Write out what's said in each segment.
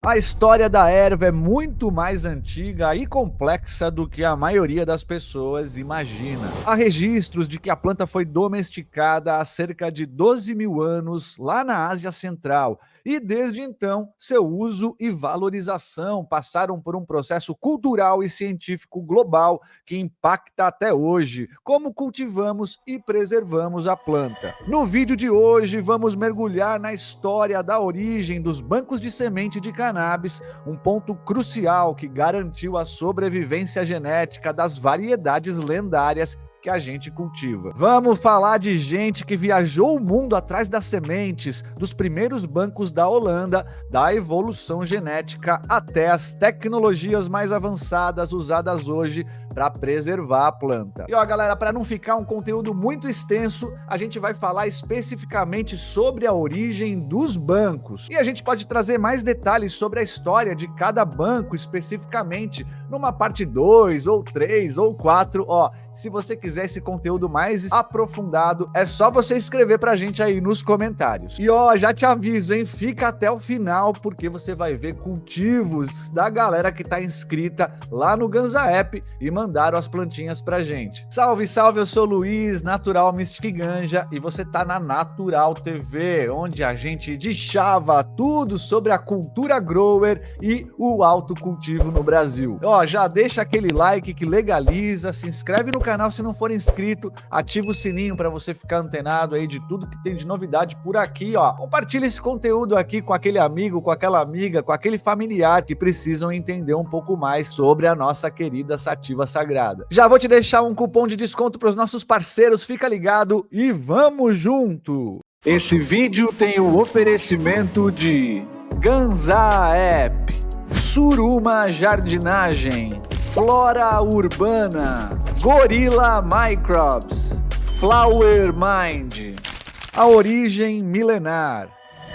A história da erva é muito mais antiga e complexa do que a maioria das pessoas imagina. Há registros de que a planta foi domesticada há cerca de 12 mil anos lá na Ásia Central, e desde então seu uso e valorização passaram por um processo cultural e científico global que impacta até hoje como cultivamos e preservamos a planta. No vídeo de hoje vamos mergulhar na história da origem dos bancos de semente de cannabis, um ponto crucial que garantiu a sobrevivência genética das variedades lendárias que a gente cultiva. Vamos falar de gente que viajou o mundo atrás das sementes, dos primeiros bancos da Holanda, da evolução genética até as tecnologias mais avançadas usadas hoje para preservar a planta. E ó, galera, para não ficar um conteúdo muito extenso, a gente vai falar especificamente sobre a origem dos bancos. E a gente pode trazer mais detalhes sobre a história de cada banco especificamente numa parte 2 ou 3 ou 4, ó. Se você quiser esse conteúdo mais aprofundado, é só você escrever pra gente aí nos comentários. E ó, já te aviso, hein? Fica até o final, porque você vai ver cultivos da galera que tá inscrita lá no Ganza App e mandaram as plantinhas pra gente. Salve, salve, eu sou o Luiz, Natural Mystic Ganja, e você tá na Natural TV, onde a gente deschava tudo sobre a cultura grower e o autocultivo no Brasil. Ó, já deixa aquele like que legaliza, se inscreve no canal se não for inscrito, ativa o sininho para você ficar antenado aí de tudo que tem de novidade por aqui, ó. Compartilha esse conteúdo aqui com aquele amigo, com aquela amiga, com aquele familiar que precisam entender um pouco mais sobre a nossa querida sativa sagrada. Já vou te deixar um cupom de desconto para os nossos parceiros, fica ligado e vamos junto! Esse vídeo tem o oferecimento de Ganza App, Suruma Jardinagem, Flora Urbana, Gorilla Microbes, Flower Mind. A origem milenar.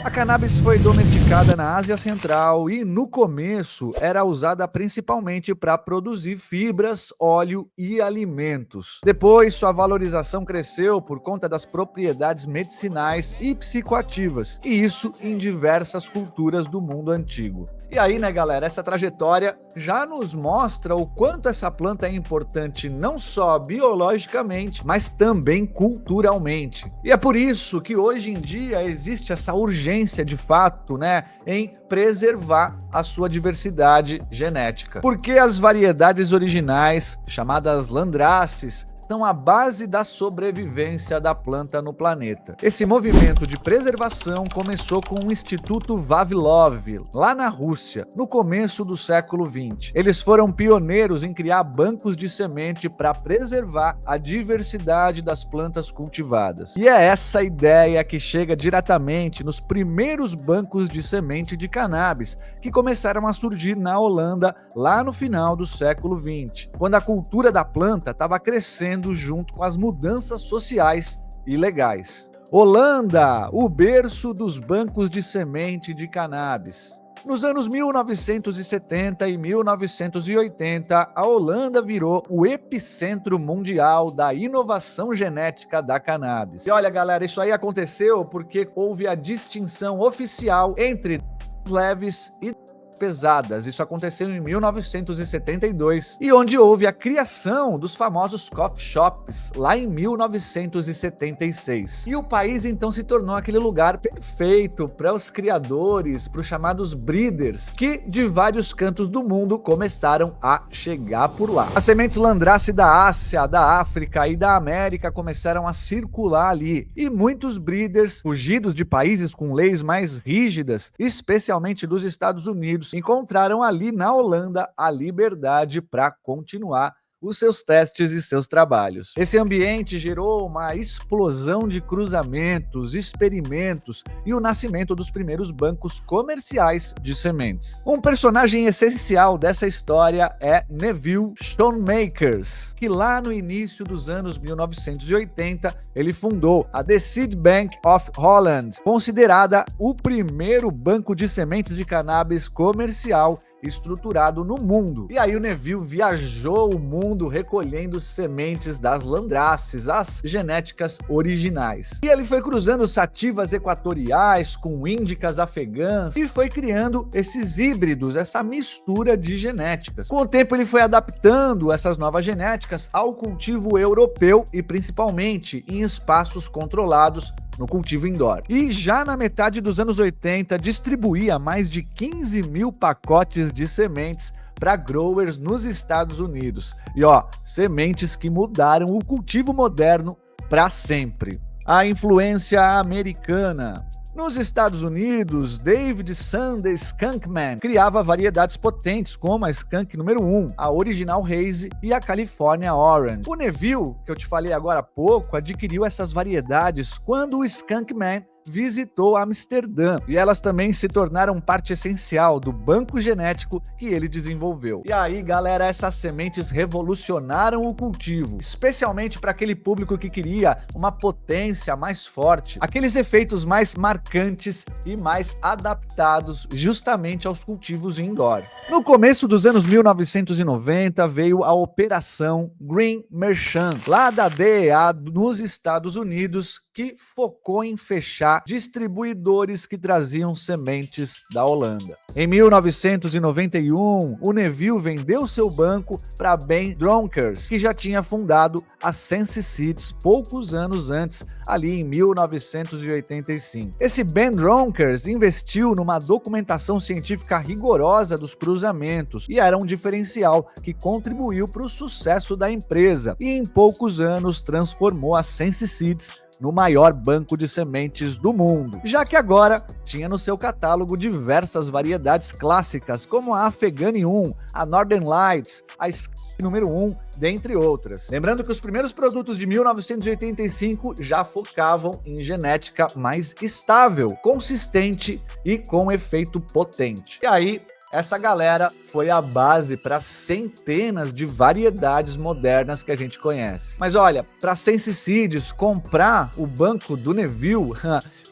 A cannabis foi domesticada na Ásia Central e, no começo, era usada principalmente para produzir fibras, óleo e alimentos. Depois, sua valorização cresceu por conta das propriedades medicinais e psicoativas, e isso em diversas culturas do mundo antigo. E aí, né, galera, essa trajetória já nos mostra o quanto essa planta é importante não só biologicamente, mas também culturalmente. E é por isso que hoje em dia existe essa urgência de fato, né, em preservar a sua diversidade genética. Porque as variedades originais, chamadas landraces, são a base da sobrevivência da planta no planeta. Esse movimento de preservação começou com o Instituto Vavilov, lá na Rússia, no começo do século XX. Eles foram pioneiros em criar bancos de semente para preservar a diversidade das plantas cultivadas. E é essa ideia que chega diretamente nos primeiros bancos de semente de cannabis, que começaram a surgir na Holanda lá no final do século XX, quando a cultura da planta estava crescendo junto com as mudanças sociais e legais. Holanda, o berço dos bancos de semente de cannabis. Nos anos 1970 e 1980, a Holanda virou o epicentro mundial da inovação genética da cannabis. E olha, galera, isso aí aconteceu porque houve a distinção oficial entre leves e pesadas. Isso aconteceu em 1972 e onde houve a criação dos famosos coffee shops lá em 1976. E o país então se tornou aquele lugar perfeito para os criadores, para os chamados breeders, que de vários cantos do mundo começaram a chegar por lá. As sementes landrace da Ásia, da África e da América começaram a circular ali, e muitos breeders, fugidos de países com leis mais rígidas, especialmente dos Estados Unidos, encontraram ali na Holanda a liberdade para continuar os seus testes e seus trabalhos. Esse ambiente gerou uma explosão de cruzamentos, experimentos e o nascimento dos primeiros bancos comerciais de sementes. Um personagem essencial dessa história é Neville Schoonmakers, que lá no início dos anos 1980 ele fundou a The Seed Bank of Holland, considerada o primeiro banco de sementes de cannabis comercial estruturado no mundo. E aí o Neville viajou o mundo recolhendo sementes das landraces, as genéticas originais. E ele foi cruzando sativas equatoriais com índicas afegãs e foi criando esses híbridos, essa mistura de genéticas. Com o tempo ele foi adaptando essas novas genéticas ao cultivo europeu e principalmente em espaços controlados no cultivo indoor. E já na metade dos anos 80, distribuía mais de 15 mil pacotes de sementes para growers nos Estados Unidos. E sementes que mudaram o cultivo moderno para sempre. A influência americana. Nos Estados Unidos, David Sunday Skunkman criava variedades potentes como a Skunk número 1, a Original Haze e a California Orange. O Neville, que eu te falei agora há pouco, adquiriu essas variedades quando o Skunkman visitou Amsterdã, e elas também se tornaram parte essencial do banco genético que ele desenvolveu. E aí, galera, essas sementes revolucionaram o cultivo, especialmente para aquele público que queria uma potência mais forte, aqueles efeitos mais marcantes e mais adaptados justamente aos cultivos indoor. No começo dos anos 1990 veio a Operação Green Merchant, lá da DEA nos Estados Unidos, que focou em fechar distribuidores que traziam sementes da Holanda. Em 1991, o Neville vendeu seu banco para Ben Dronkers, que já tinha fundado a Sense Seeds poucos anos antes, ali em 1985. Esse Ben Dronkers investiu numa documentação científica rigorosa dos cruzamentos e era um diferencial que contribuiu para o sucesso da empresa e em poucos anos transformou a Sense Seeds no maior banco de sementes do mundo, já que agora tinha no seu catálogo diversas variedades clássicas, como a Afghani 1, a Northern Lights, a Skunk número 1, dentre outras. Lembrando que os primeiros produtos de 1985 já focavam em genética mais estável, consistente e com efeito potente. E aí, essa galera foi a base para centenas de variedades modernas que a gente conhece. Mas olha, para Sense Seeds comprar o banco do Neville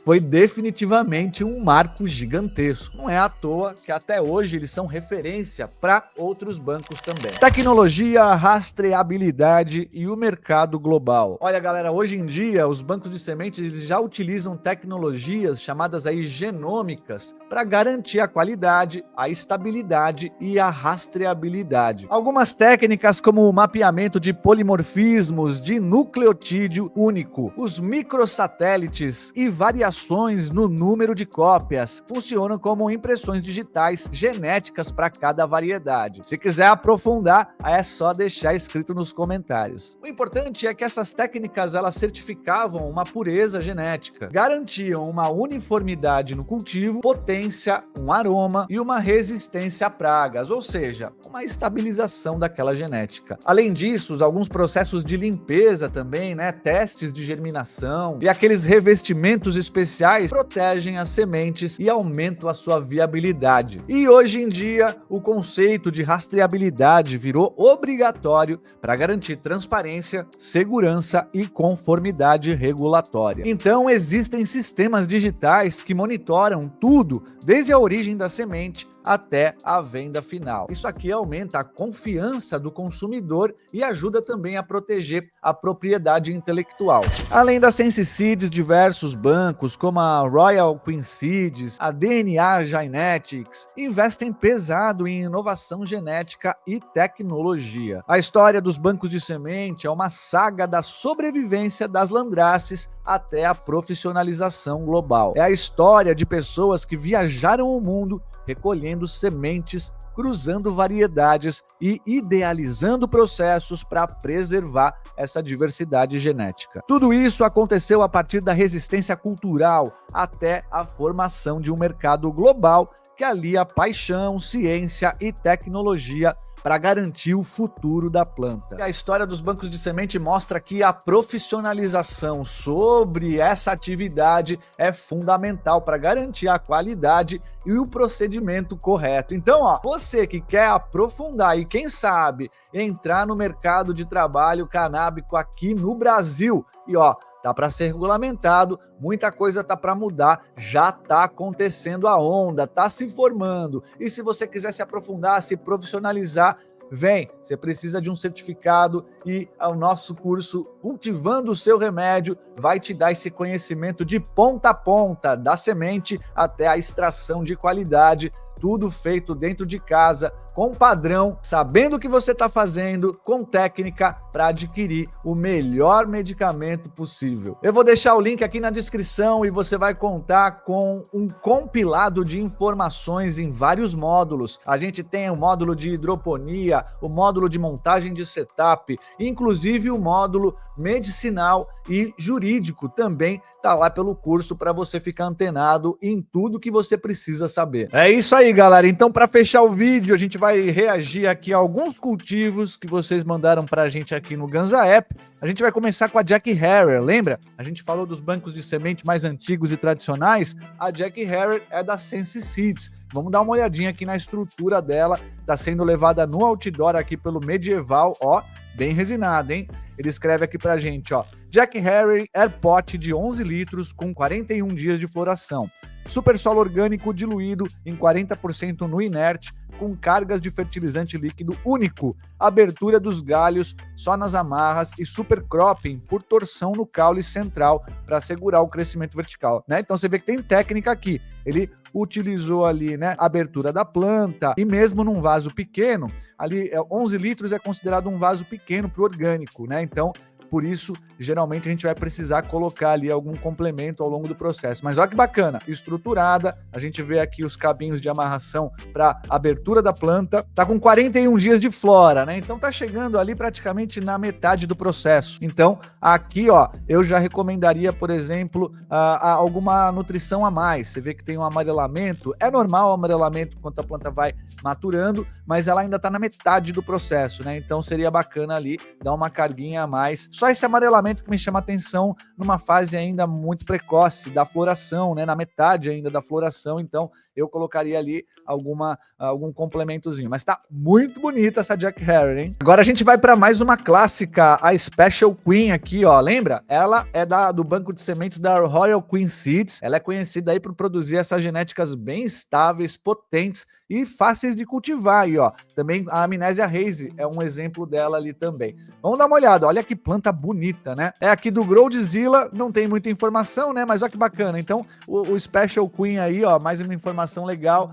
foi definitivamente um marco gigantesco. Não é à toa que até hoje eles são referência para outros bancos também. Tecnologia, rastreabilidade e o mercado global. Olha, galera, hoje em dia os bancos de sementes eles já utilizam tecnologias chamadas aí genômicas para garantir a qualidade, a estabilidade e a rastreabilidade. Algumas técnicas como o mapeamento de polimorfismos de nucleotídeo único, os microsatélites e variações no número de cópias funcionam como impressões digitais genéticas para cada variedade. Se quiser aprofundar, é só deixar escrito nos comentários. O importante é que essas técnicas elas certificavam uma pureza genética, garantiam uma uniformidade no cultivo, potência, um aroma e uma resistência a pragas, ou seja, uma estabilização daquela genética. Além disso, alguns processos de limpeza também, testes de germinação e aqueles revestimentos especiais protegem as sementes e aumentam a sua viabilidade. E hoje em dia, o conceito de rastreabilidade virou obrigatório para garantir transparência, segurança e conformidade regulatória. Então, existem sistemas digitais que monitoram tudo, desde a origem da semente até a venda final. Isso aqui aumenta a confiança do consumidor e ajuda também a proteger a propriedade intelectual. Além da Sense Seeds, diversos bancos, como a Royal Queen Seeds, a DNA Genetics, investem pesado em inovação genética e tecnologia. A história dos bancos de semente é uma saga da sobrevivência das landraces até a profissionalização global. É a história de pessoas que viajaram o mundo recolhendo sementes, cruzando variedades e idealizando processos para preservar essa diversidade genética. Tudo isso aconteceu a partir da resistência cultural até a formação de um mercado global que alia paixão, ciência e tecnologia para garantir o futuro da planta. E a história dos bancos de semente mostra que a profissionalização sobre essa atividade é fundamental para garantir a qualidade e o procedimento correto. Então, ó, você que quer aprofundar e quem sabe entrar no mercado de trabalho canábico aqui no Brasil, e ó, tá para ser regulamentado, muita coisa tá para mudar, já tá acontecendo a onda, tá se formando. E se você quiser se aprofundar, se profissionalizar, vem, você precisa de um certificado e o nosso curso Cultivando o Seu Remédio vai te dar esse conhecimento de ponta a ponta, da semente até a extração de qualidade, tudo feito dentro de casa, com padrão, sabendo o que você está fazendo, com técnica para adquirir o melhor medicamento possível. Eu vou deixar o link aqui na descrição e você vai contar com um compilado de informações em vários módulos. A gente tem o módulo de hidroponia, o módulo de montagem de setup, inclusive o módulo medicinal e jurídico também tá lá pelo curso para você ficar antenado em tudo que você precisa saber. É isso aí, galera. Então, para fechar o vídeo, a gente vai reagir aqui a alguns cultivos que vocês mandaram pra gente aqui no Ganza App. A gente vai começar com a Jack Herer, lembra? A gente falou dos bancos de semente mais antigos e tradicionais. A Jack Herer é da Sense Seeds. Vamos dar uma olhadinha aqui na estrutura dela. Tá sendo levada no outdoor aqui pelo Medieval, ó, bem resinada, hein? Ele escreve aqui pra gente, ó, Jack Herer Airpot de 11 litros com 41 dias de floração. Super solo orgânico diluído em 40% no inerte, com cargas de fertilizante líquido único, abertura dos galhos só nas amarras e super cropping por torção no caule central para assegurar o crescimento vertical, né? Então você vê que tem técnica aqui. Ele utilizou ali, né, a abertura da planta e mesmo num vaso pequeno, ali 11 litros é considerado um vaso pequeno para o orgânico, né? Então, por isso, geralmente a gente vai precisar colocar ali algum complemento ao longo do processo. Mas olha que bacana, estruturada, a gente vê aqui os cabinhos de amarração para abertura da planta, tá com 41 dias de flora, né? Então tá chegando ali praticamente na metade do processo. Então, aqui, ó, eu já recomendaria, por exemplo, alguma nutrição a mais. Você vê que tem um amarelamento, é normal o amarelamento enquanto a planta vai maturando, mas ela ainda tá na metade do processo, né? Então seria bacana ali dar uma carguinha a mais. Só esse amarelamento que me chama atenção numa fase ainda muito precoce da floração, né? Na metade ainda da floração, então eu colocaria ali algum complementozinho. Mas tá muito bonita essa Jack Herer, hein? Agora a gente vai para mais uma clássica, a Special Queen aqui, ó. Lembra? Ela é do banco de sementes da Royal Queen Seeds. Ela é conhecida aí por produzir essas genéticas bem estáveis, potentes e fáceis de cultivar aí, ó. Também a Amnésia Haze é um exemplo dela ali também. Vamos dar uma olhada, olha que planta bonita, né? É aqui do Growdzilla, não tem muita informação, né? Mas olha que bacana. Então, o Special Queen aí, ó, mais uma informação legal,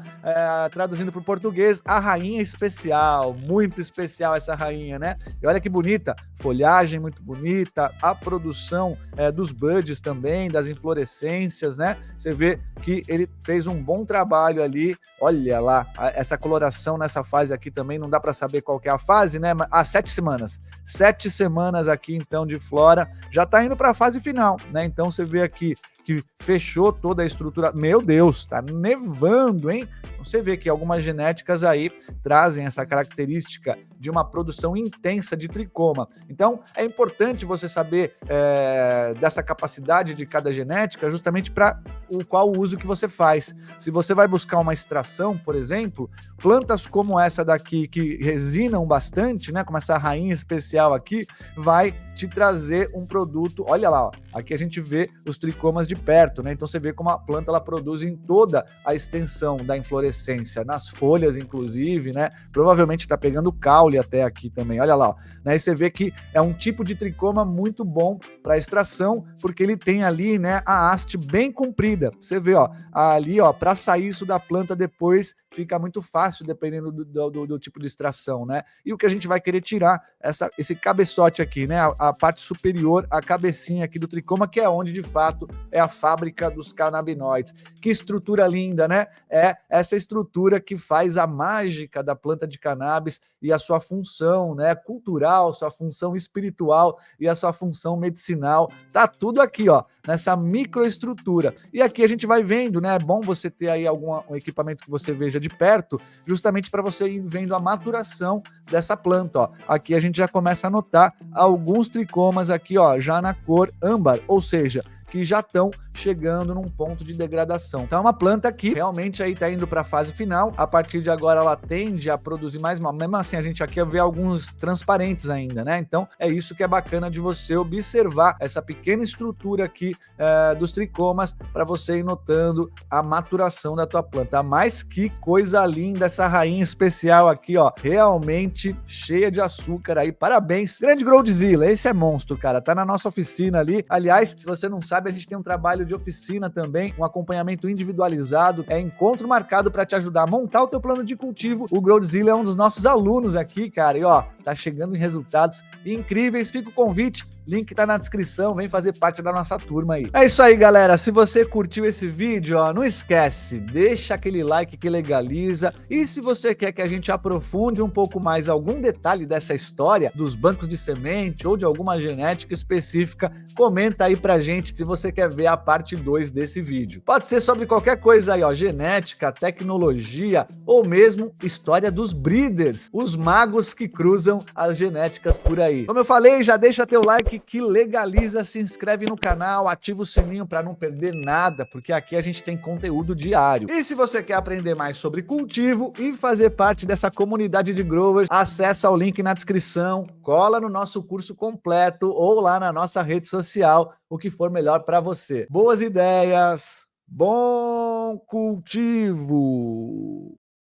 traduzindo para o português, a rainha especial, muito especial essa rainha, né? E olha que bonita, folhagem muito bonita, a produção dos buds também, das inflorescências, né? Você vê que ele fez um bom trabalho ali, olha lá, essa coloração nessa fase aqui também, não dá para saber qual que é a fase, né? 7 semanas. 7 semanas aqui, então, de flora, já tá indo para a fase final, né? Então, você vê aqui que fechou toda a estrutura. Meu Deus, tá nevando, hein? Você vê que algumas genéticas aí trazem essa característica de uma produção intensa de tricoma. Então, é importante você saber dessa capacidade de cada genética justamente para qual uso que você faz. Se você vai buscar uma extração, por exemplo, plantas como essa daqui que resinam bastante, né, como essa rainha especial aqui, vai te trazer um produto, olha lá, ó, aqui a gente vê os tricomas de perto, né? Então você vê como a planta ela produz em toda a extensão da inflorescência, nas folhas inclusive, né? Provavelmente está pegando caule até aqui também, olha lá, ó, né? E você vê que é um tipo de tricoma muito bom para extração, porque ele tem ali, né, a haste bem comprida. Você vê, ó, ali, ó, para sair isso da planta depois fica muito fácil dependendo do tipo de extração, né? E o que a gente vai querer tirar esse cabeçote aqui, né? A parte superior, a cabecinha aqui do tricoma, que é onde de fato é a fábrica dos canabinoides. Que estrutura linda, né? É essa estrutura que faz a mágica da planta de cannabis e a sua função, né, cultural, sua função espiritual e a sua função medicinal. Tá tudo aqui, ó, nessa microestrutura. E aqui a gente vai vendo, né? É bom você ter aí um equipamento que você veja de perto, justamente para você ir vendo a maturação dessa planta, ó. Aqui a gente já começa a notar alguns tricomas aqui, ó, já na cor âmbar, ou seja, que já estão chegando num ponto de degradação. Então é uma planta que realmente aí tá indo para a fase final. A partir de agora ela tende a produzir mais, mesmo assim a gente aqui vê alguns transparentes ainda, né? Então é isso que é bacana de você observar essa pequena estrutura aqui dos tricomas para você ir notando a maturação da tua planta. Mas que coisa linda essa rainha especial aqui, ó, realmente cheia de açúcar aí. Parabéns, grande Growdzilla, esse é monstro, cara, tá na nossa oficina ali. Aliás, se você não sabe, a gente tem um trabalho de oficina também, um acompanhamento individualizado, encontro marcado para te ajudar a montar o teu plano de cultivo. O Growdzilla é um dos nossos alunos aqui, cara, e ó, tá chegando em resultados incríveis. Fica o convite, link tá na descrição, vem fazer parte da nossa turma aí. É isso aí, galera, se você curtiu esse vídeo, ó, não esquece, deixa aquele like que legaliza, e se você quer que a gente aprofunde um pouco mais algum detalhe dessa história, dos bancos de semente ou de alguma genética específica, comenta aí pra gente se você quer ver a parte 2 desse vídeo. Pode ser sobre qualquer coisa aí, ó, genética, tecnologia, ou mesmo história dos breeders, os magos que cruzam as genéticas por aí. Como eu falei, já deixa teu like que legaliza, se inscreve no canal, ativa o sininho para não perder nada, porque aqui a gente tem conteúdo diário. E se você quer aprender mais sobre cultivo e fazer parte dessa comunidade de growers, acessa o link na descrição, cola no nosso curso completo ou lá na nossa rede social, o que for melhor para você. Boas ideias, bom cultivo!